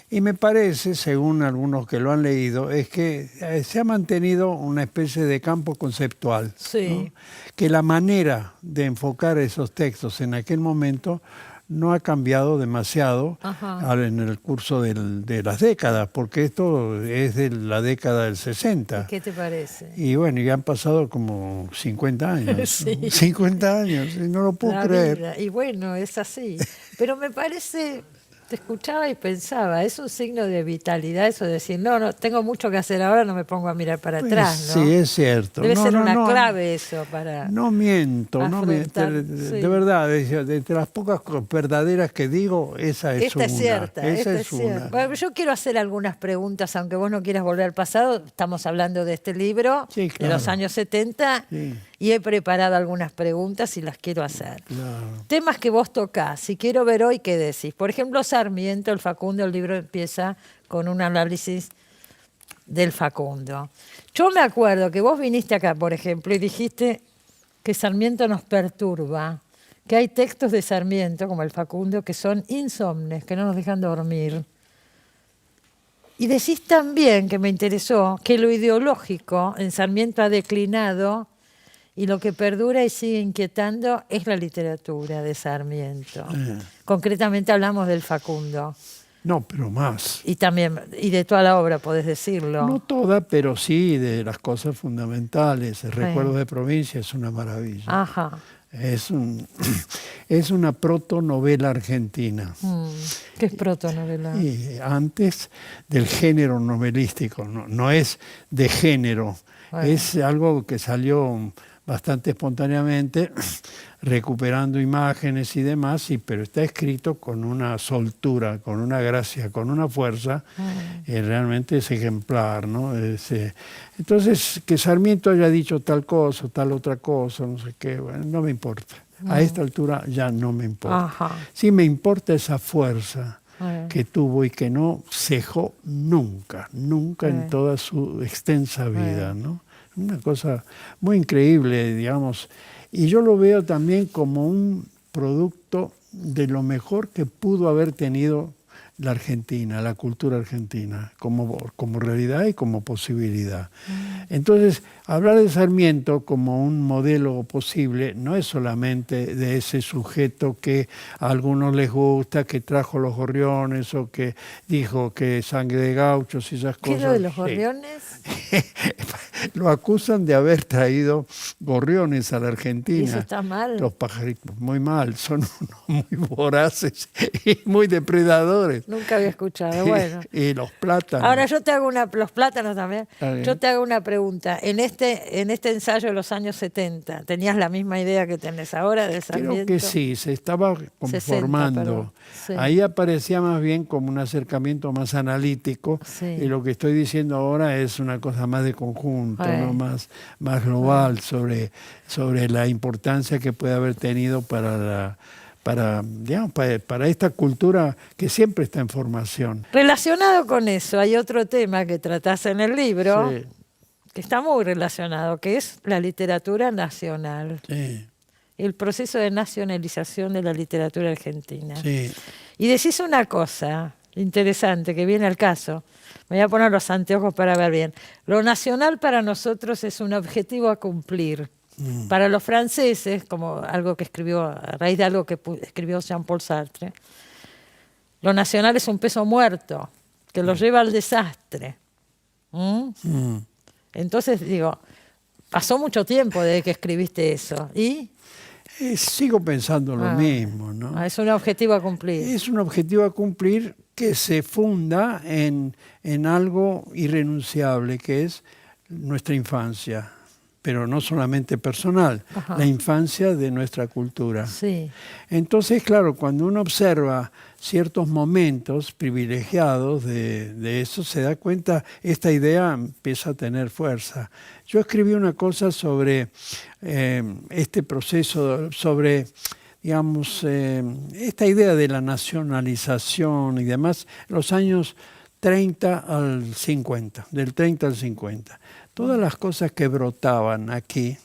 Y me parece, según algunos que lo han leído, es que se ha mantenido una especie de campo conceptual. Sí. ¿no? Que la manera de enfocar esos textos en aquel momento no ha cambiado demasiado en el curso de las décadas, porque esto es de la década del 60. ¿Qué te parece? Y bueno, ya han pasado como 50 años. Sí. 50 años, y no lo puedo La creer. vida. Y bueno, es así. Pero me parece, te escuchaba y pensaba, es un signo de vitalidad eso de decir, no, tengo mucho que hacer ahora, no me pongo a mirar para Pues atrás, ¿no? sí, es cierto. Debe ser una no, clave eso para... No miento, no miento. afrontar, De sí. verdad, de las pocas verdaderas que digo, esa es Esta una. es cierta, Esa esta es es cierta. una. Bueno, yo quiero hacer algunas preguntas, aunque vos no quieras volver al pasado. Estamos hablando de este libro Sí, de claro. los años 70 Sí. y he preparado algunas preguntas y las quiero hacer. Claro. Temas que vos tocás, y quiero ver hoy qué decís. Por ejemplo, Sarmiento, el Facundo, el libro empieza con un análisis del Facundo. Yo me acuerdo que vos viniste acá, por ejemplo, y dijiste que Sarmiento nos perturba, que hay textos de Sarmiento, como el Facundo, que son insomnes, que no nos dejan dormir. Y decís también, que me interesó, que lo ideológico en Sarmiento ha declinado y lo que perdura y sigue inquietando es la literatura de Sarmiento. Concretamente hablamos del Facundo. No, pero más. Y también, y de toda la obra, podés decirlo. No toda, pero sí de las cosas fundamentales. El Recuerdos de Provincia es una maravilla. Ajá. Es una protonovela argentina. ¿Qué es protonovela? Y antes del género novelístico, no es de género, Bueno. es algo que salió bastante espontáneamente, recuperando imágenes y demás, pero está escrito con una soltura, con una gracia, con una fuerza, realmente es ejemplar, ¿no? Entonces, que Sarmiento haya dicho tal cosa, tal otra cosa, no sé qué, bueno, no me importa. A esta altura ya no me importa. Ajá. Sí me importa esa fuerza Bueno. que tuvo y que no cejó nunca en toda su extensa vida, ¿no? Una cosa muy increíble, digamos. Y yo lo veo también como un producto de lo mejor que pudo haber tenido la Argentina, la cultura argentina, como realidad y como posibilidad. Entonces, hablar de Sarmiento como un modelo posible no es solamente de ese sujeto que a algunos les gusta, que trajo los gorriones o que dijo que sangre de gauchos y esas ¿Qué cosas. es lo de los Sí. gorriones? Lo acusan de haber traído gorriones a la ¿Y Argentina. eso está mal? Los pajaritos, muy mal, son unos muy voraces y muy depredadores. Nunca había escuchado, bueno. Y los plátanos. Ahora yo te hago los plátanos también. Está bien. Yo te hago una pregunta. En este ensayo de los años 70, ¿tenías la misma idea que tenés ahora de Sarmiento? Creo que sí, se estaba 60, conformando. perdón. Sí. Ahí aparecía más bien como un acercamiento más analítico, Sí. y lo que estoy diciendo ahora es una cosa más de conjunto, Bueno. ¿no? más global sobre la importancia que puede haber tenido para esta cultura que siempre está en formación. Relacionado con eso, hay otro tema que tratás en el libro, Sí. que está muy relacionado, que es la literatura nacional. Sí, El proceso de nacionalización de la literatura argentina. sí. Y decís una cosa interesante que viene al caso. Me voy a poner los anteojos para ver bien. Lo nacional para nosotros es un objetivo a cumplir. Para los franceses, como algo que escribió, a raíz de algo que escribió Jean-Paul Sartre, lo nacional es un peso muerto que los lleva al desastre. Entonces, digo, pasó mucho tiempo desde que escribiste eso. ¿Y? Sigo pensando lo mismo, ¿no? Es un objetivo a cumplir. Es un objetivo a cumplir que se funda en algo irrenunciable, que es nuestra infancia, pero no solamente personal, Ajá. la infancia de nuestra cultura. Sí. Entonces, claro, cuando uno observa ciertos momentos privilegiados de eso, se da cuenta, esta idea empieza a tener fuerza. Yo escribí una cosa sobre este proceso, sobre digamos, esta idea de la nacionalización y demás, los años 30 al 50, del 30 al 50. Todas las cosas que brotaban aquí,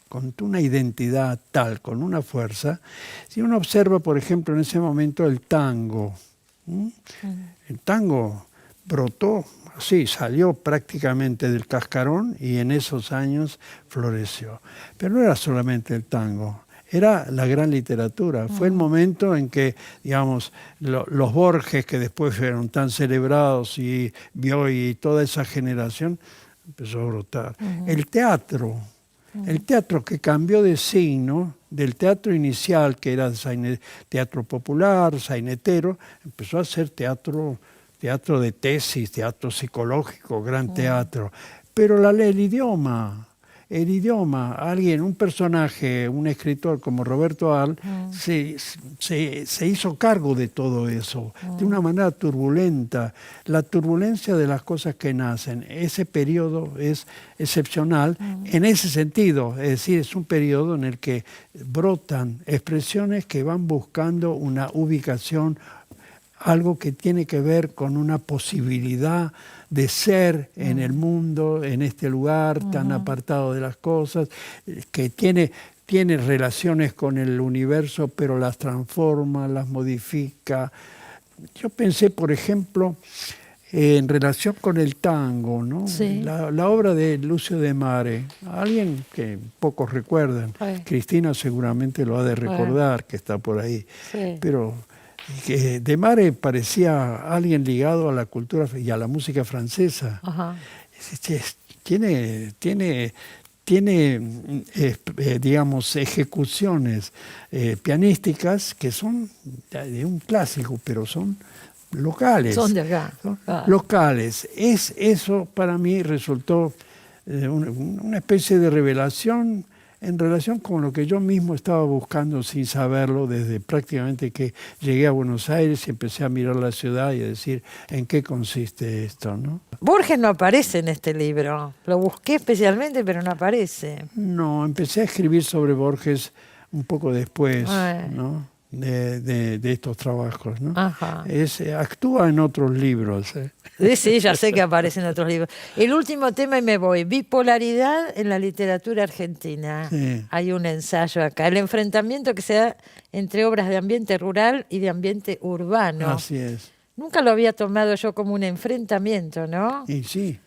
con una identidad tal, con una fuerza. Si uno observa, por ejemplo, en ese momento el tango, el tango brotó, sí, salió prácticamente del cascarón y en esos años floreció. Pero no era solamente el tango, era la gran literatura. Fue el momento en que, digamos, los Borges, que después fueron tan celebrados, y Bioy y toda esa generación, empezó a brotar. El teatro que cambió de signo, del teatro inicial, que era teatro popular, sainetero, empezó a ser teatro de tesis, teatro psicológico, gran teatro. Pero el idioma, un personaje, un escritor como Roberto Arlt, se hizo cargo de todo eso, de una manera turbulenta. La turbulencia de las cosas que nacen, ese periodo es excepcional en ese sentido, es decir, es un periodo en el que brotan expresiones que van buscando una ubicación, algo que tiene que ver con una posibilidad de ser en el mundo, en este lugar tan apartado de las cosas, que tiene relaciones con el universo, pero las transforma, las modifica. Yo pensé, por ejemplo, en relación con el tango, ¿no? Sí. La obra de Lucio de Mare, alguien que pocos recuerdan, Cristina seguramente lo ha de recordar, que está por ahí, pero que de Mare parecía alguien ligado a la cultura y a la música francesa. Tiene digamos, ejecuciones pianísticas que son de un clásico, pero son locales. Son de acá. Locales. Eso para mí resultó una especie de revelación en relación con lo que yo mismo estaba buscando sin saberlo desde prácticamente que llegué a Buenos Aires y empecé a mirar la ciudad y a decir en qué consiste esto, ¿no? Borges no aparece en este libro. Lo busqué especialmente, pero no aparece. No, empecé a escribir sobre Borges un poco después, ¿no? De estos trabajos, ¿no? Actúa en otros libros. Sí, ya sé que aparece en otros libros. El último tema y me voy. Bipolaridad en la literatura argentina. Hay un ensayo acá. El enfrentamiento que se da entre obras de ambiente rural y de ambiente urbano. Así es. Nunca lo había tomado yo como un enfrentamiento, ¿no? Y sí,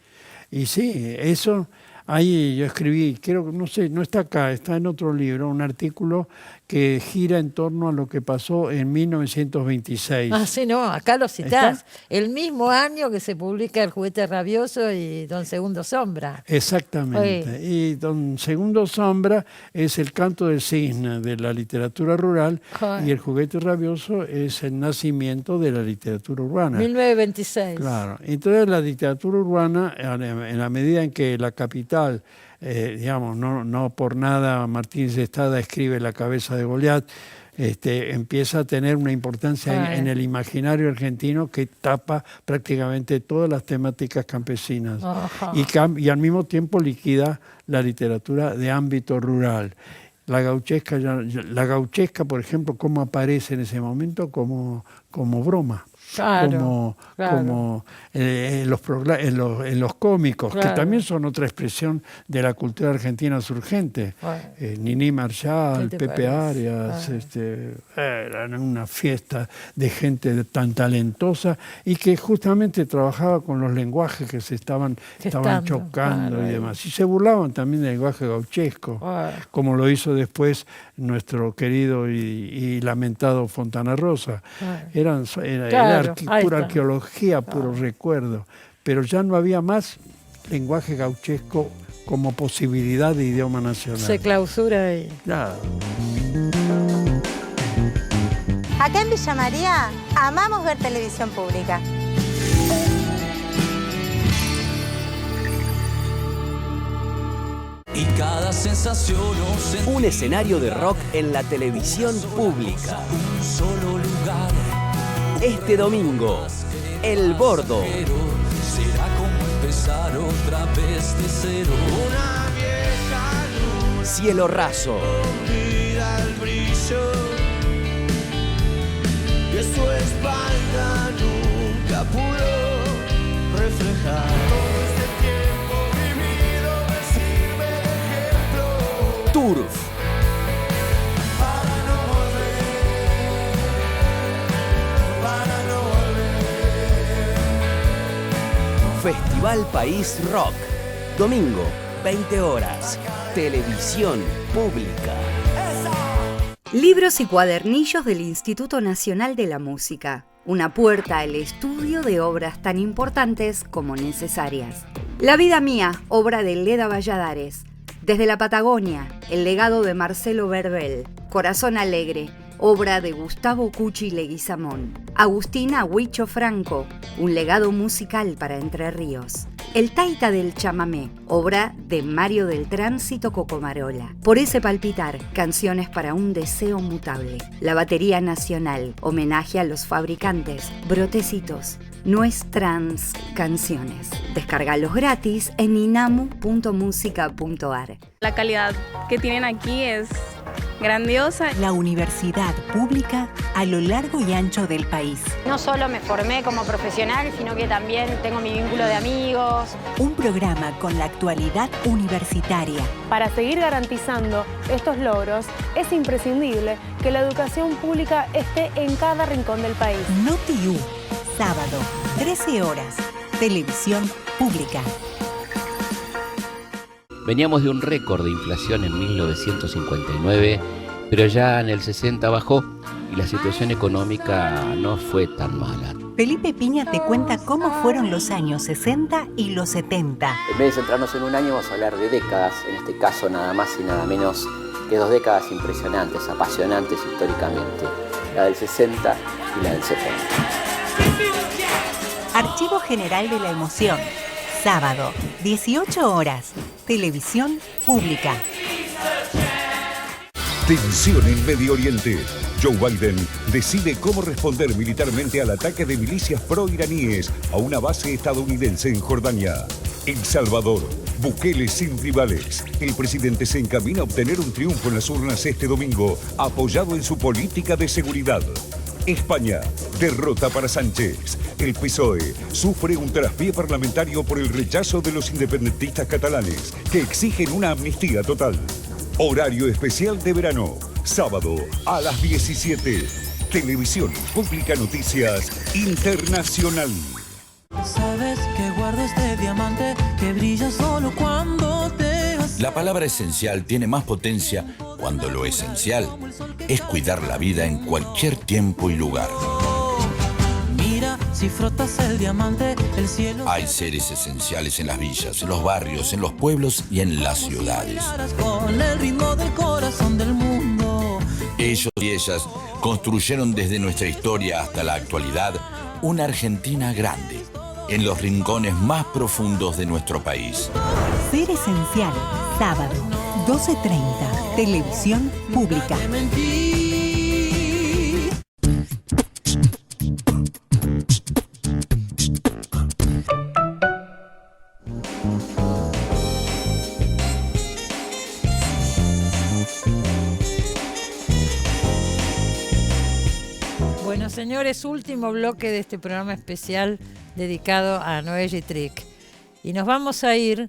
eso. Ahí yo escribí, creo que no sé, no está acá, está en otro libro, un artículo que gira en torno a lo que pasó en 1926. Sí, no, acá lo citás. El mismo año que se publica El juguete rabioso y Don Segundo Sombra. Exactamente. Y Don Segundo Sombra es el canto del cisne de la literatura rural y El juguete rabioso es el nacimiento de la literatura urbana. 1926. Claro. Entonces la literatura urbana, en la medida en que la capital, digamos, no por nada Martínez de Estada escribe La cabeza de Goliat, empieza a tener una importancia en el imaginario argentino que tapa prácticamente todas las temáticas campesinas y al mismo tiempo liquida la literatura de ámbito rural. La gauchesca, por ejemplo, ¿cómo aparece en ese momento? Como broma. Como en los cómicos, que también son otra expresión de la cultura argentina surgente. Niní Marshall, Pepe Arias, eran una fiesta de gente tan talentosa y que justamente trabajaba con los lenguajes que se estaban chocando y demás. Y se burlaban también del lenguaje gauchesco, como lo hizo después nuestro querido y lamentado Fontana Rosa. Era pura arqueología, puro recuerdo, pero ya no había más lenguaje gauchesco como posibilidad de idioma nacional. Se clausura ahí. Claro. Acá en Villa María amamos ver televisión pública. Y cada sensación un escenario de rock en la televisión pública. Un solo lugar. Este domingo, El Bordo. Será como empezar otra vez de cero. Una vieja luz. Cielo Raso. Mira el brillo que su espalda nunca pudo reflejar. Todo este tiempo vivido me sirve de ejemplo. Turf. Para no volver. Festival País Rock. Domingo, 20 horas. Televisión pública. Libros y cuadernillos del Instituto Nacional de la Música. Una puerta al estudio de obras tan importantes como necesarias. La vida mía, obra de Leda Valladares. Desde la Patagonia, el legado de Marcelo Verbel. Corazón alegre, obra de Gustavo Cuchi Leguizamón. Agustina Huicho Franco, un legado musical para Entre Ríos. El Taita del Chamamé, obra de Mario del Tránsito Cocomarola. Por ese palpitar, canciones para un deseo mutable. La Batería Nacional, homenaje a los fabricantes. Brotecitos, nuestras canciones. Descárgalos gratis en inamu.musica.ar. La calidad que tienen aquí es grandiosa. La universidad pública a lo largo y ancho del país. No solo me formé como profesional, sino que también tengo mi vínculo de amigos. Un programa con la actualidad universitaria. Para seguir garantizando estos logros, es imprescindible que la educación pública esté en cada rincón del país. NotiU, sábado, 13 horas, televisión pública. Veníamos de un récord de inflación en 1959, pero ya en el 60 bajó y la situación económica no fue tan mala. Felipe Piña te cuenta cómo fueron los años 60 y los 70. En vez de centrarnos en un año, vamos a hablar de décadas, en este caso nada más y nada menos que 2 décadas impresionantes, apasionantes históricamente, la del 60 y la del 70. Archivo General de la Emoción, sábado, 18 horas, televisión pública. Tensión en Medio Oriente. Joe Biden decide cómo responder militarmente al ataque de milicias pro-iraníes a una base estadounidense en Jordania. El Salvador. Bukele sin rivales. El presidente se encamina a obtener un triunfo en las urnas este domingo, apoyado en su política de seguridad. España. Derrota para Sánchez. El PSOE sufre un traspié parlamentario por el rechazo de los independentistas catalanes, que exigen una amnistía total. Horario especial de verano. Sábado a las 17. Televisión Pública Noticias Internacional. Sabes que guardo este diamante que brilla solo cuando te has... La palabra esencial tiene más potencia cuando lo esencial es cuidar la vida en cualquier tiempo y lugar. Mira, si frotas el diamante, el cielo... Hay seres esenciales en las villas, en los barrios, en los pueblos y en las ciudades. Con el ritmo del corazón del mundo. Ellos y ellas construyeron desde nuestra historia hasta la actualidad una Argentina grande, en los rincones más profundos de nuestro país. Ser esencial, sábado, 12:30, televisión pública. Bueno, señores, último bloque de este programa especial dedicado a Noelle Trick. Y nos vamos a ir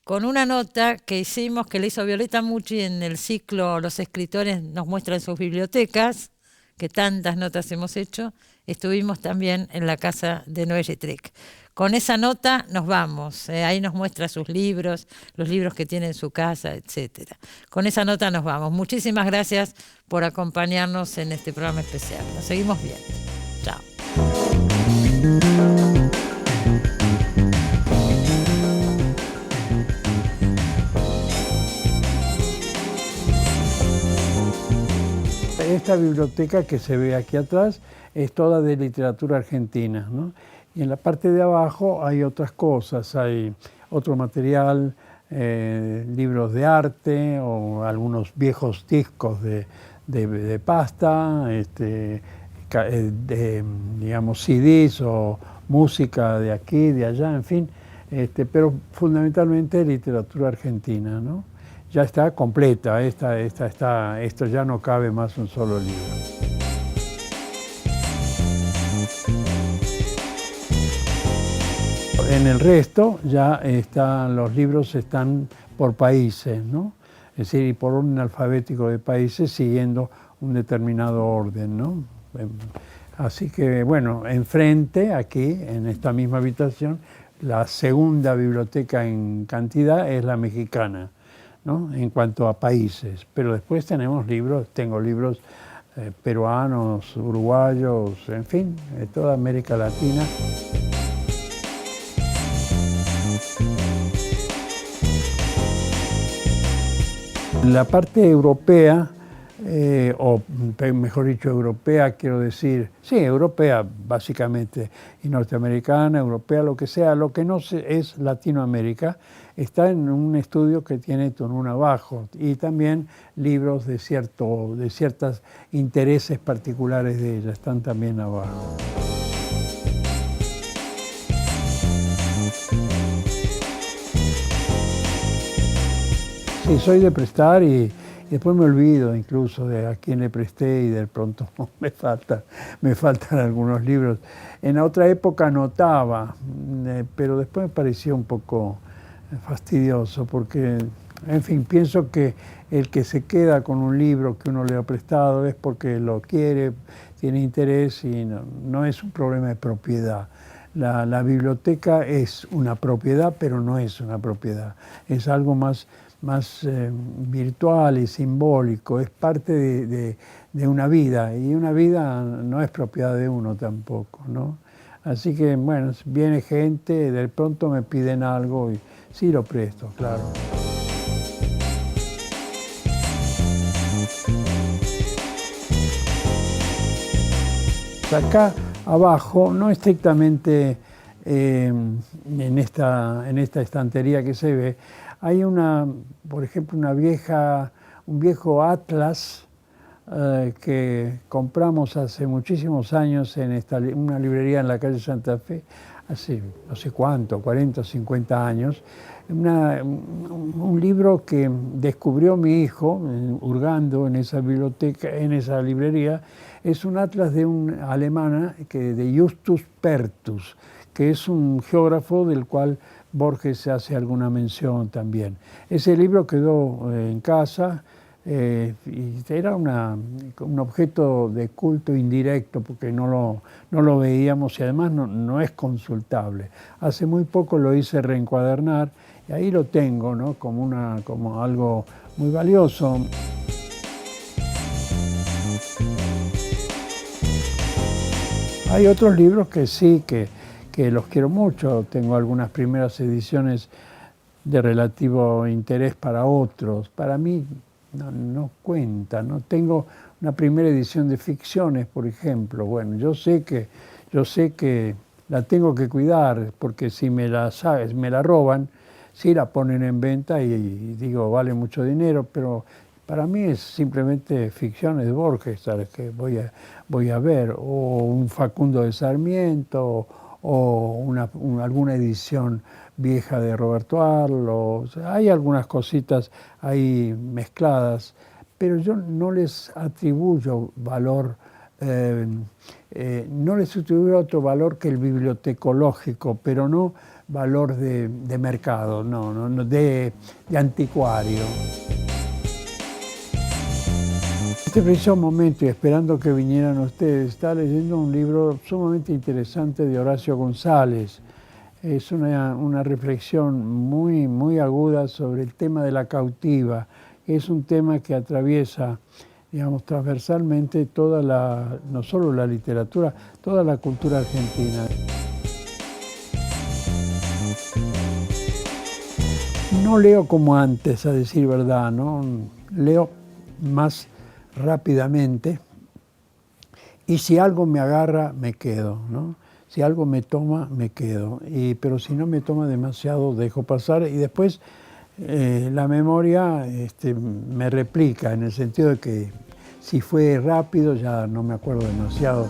con una nota que hicimos, que le hizo Violeta Mucci en el ciclo Los escritores nos muestran sus bibliotecas, que tantas notas hemos hecho. Estuvimos también en la casa de Noelle Trick. Con esa nota nos vamos. Ahí nos muestra sus libros, los libros que tiene en su casa, etc. Con esa nota nos vamos. Muchísimas gracias por acompañarnos en este programa especial. Nos seguimos viendo. Chao. Esta biblioteca que se ve aquí atrás es toda de literatura argentina, ¿no? Y en la parte de abajo hay otras cosas, hay otro material, libros de arte o algunos viejos discos de pasta, digamos CDs o música de aquí, de allá, en fin, pero fundamentalmente literatura argentina, ¿no? Ya está completa, esto ya no cabe más un solo libro. En el resto ya los libros están por países, ¿no? Es decir, por orden alfabético de países siguiendo un determinado orden, ¿no? Así que, bueno, enfrente, aquí, en esta misma habitación, la segunda biblioteca en cantidad es la mexicana, ¿no? En cuanto a países. Pero después tengo libros peruanos, uruguayos, en fin, de toda América Latina. La parte europea, o mejor dicho europea, quiero decir, sí, europea básicamente, y norteamericana, europea, lo que sea, lo que no es Latinoamérica, está en un estudio que tiene Tununa abajo, y también libros de ciertos intereses particulares de ella están también abajo. Sí, soy de prestar y después me olvido incluso de a quién le presté y de pronto me faltan algunos libros. En otra época anotaba, pero después me parecía un poco fastidioso porque, en fin, pienso que el que se queda con un libro que uno le ha prestado es porque lo quiere, tiene interés y no es un problema de propiedad. La biblioteca es una propiedad, pero no es una propiedad, es algo más virtual y simbólico, es parte de una vida, y una vida no es propiedad de uno tampoco, ¿no? Así que, bueno, viene gente, de pronto me piden algo y sí lo presto, claro. Acá abajo, no estrictamente en esta estantería que se ve, hay por ejemplo, un viejo atlas que compramos hace muchísimos años en una librería en la calle Santa Fe, hace no sé cuánto, 40 o 50 años. Un libro que descubrió mi hijo hurgando en esa biblioteca, en esa librería. Es un atlas de un alemán, de Justus Pertus, que es un geógrafo del cual Borges hace alguna mención también. Ese libro quedó en casa y era un objeto de culto indirecto porque no lo veíamos y además no es consultable. Hace muy poco lo hice reencuadernar y ahí lo tengo, ¿no? como algo muy valioso. Hay otros libros que sí, que los quiero mucho. Tengo algunas primeras ediciones de relativo interés para otros. Para mí no cuenta, ¿no? Tengo una primera edición de ficciones, por ejemplo. Bueno, yo sé que la tengo que cuidar, porque si me la roban, sí la ponen en venta y digo, vale mucho dinero, pero para mí es simplemente ficciones de Borges, ¿sabes? Que voy a ver, o un Facundo de Sarmiento, o alguna edición vieja de Roberto Arlo. O sea, hay algunas cositas ahí mezcladas, pero yo no les atribuyo valor, no les atribuyo otro valor que el bibliotecológico, pero no valor de mercado, de anticuario. En este preciso momento, y esperando que vinieran ustedes, estaba leyendo un libro sumamente interesante de Horacio González. Es una reflexión muy, muy aguda sobre el tema de la cautiva. Es un tema que atraviesa, digamos, transversalmente no solo la literatura, toda la cultura argentina. No leo como antes, a decir verdad, ¿no? Leo más rápidamente, y si algo me agarra, me quedo, ¿no? Si algo me toma, me quedo, pero si no me toma demasiado, dejo pasar, y después la memoria me replica, en el sentido de que si fue rápido, ya no me acuerdo demasiado.